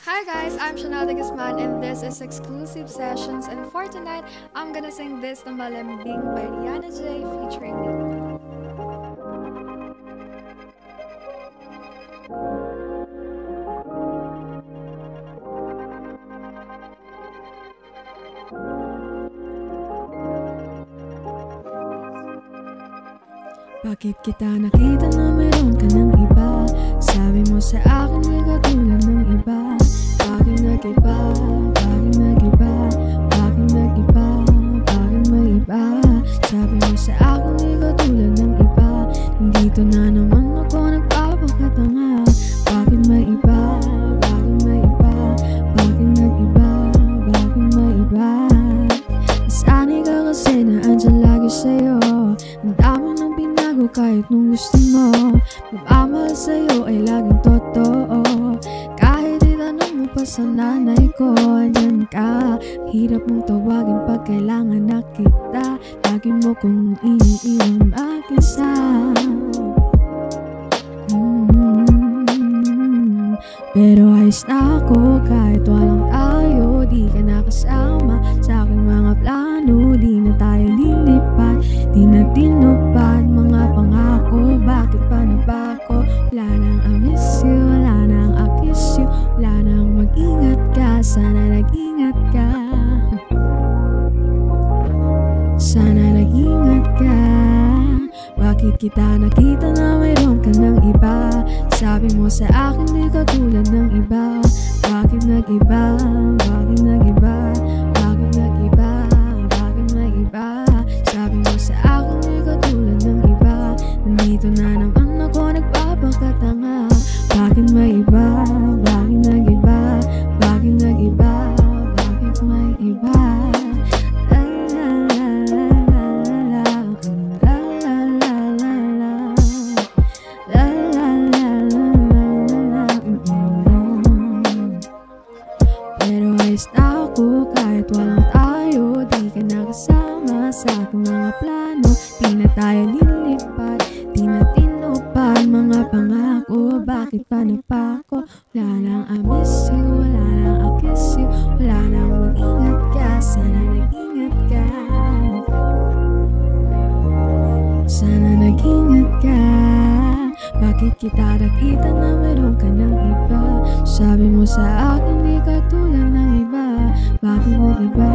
Hi guys, I'm Chanel de Guzman and this is Exclusive Sessions, and for tonight, I'm gonna sing this na Malambing by Rihanna J featuring me. Bakit kita nakita na meron ka ng iba? Sabi mo sa akin di katulad ng iba. Bakit nag-iba? Bakit nag-iba? Bakit nag-iba? Bakit may iba? Sabi mo sa akin di katulad ng iba. Nandito na naman ako nagpapakatanga. Bakit may iba? Bakit may iba? Bakit nag-iba? Bakit may iba? Nasanay ka kasi na andyan lagi sa'yo. Ang dami ng binago kahit nung gusto mo. Pagmamahal sa'yo ay laging totoo. Kahit itanong mo pa sa nanay ko, andyan ka. Hirap mong tawagin pag kailangan na kita. Lagi mo kong iniiwan mag-isa. Pero ayos na ako kahit walang tayo. Di ka nakasama sa aking mga plano. Di na tayo lilipat, di na tinupad mga pangako. Bakit pa na ba ako? Wala nang I miss you, wala nang I kiss you. Wala nang mag-ingat ka, sana nag-ingat ka. Sana nag-ingat ka. Bakit kita nakita na mayroon ka ng iba? Sabi mo sa akin di katulad ng iba. Bakit nag-iba? Bakit nag-iba? Bakit nag-iba? Bakit may iba? Sabi mo sa akin di katulad ng iba. Nandito na naman ako nagpapakatanga. Bakit may iba? Bakit nag-iba? Bakit nag-iba? Bakit may iba? Pero ayos na ako kahit walang tayo. Di ka nakasama sa aking mga plano. Di na tayo lilipat, di na tinupad mga pangako. Bakit pa na pa ako? Wala nang I miss you, wala nang I kiss you. Wala nang mag-ingat ka, sana nag-ingat ka. Sana nag-ingat ka. Bakit kita nakita na meron ka ng iba? Sabi mo sa akin di katulad ng iba. Bakit nag-iba?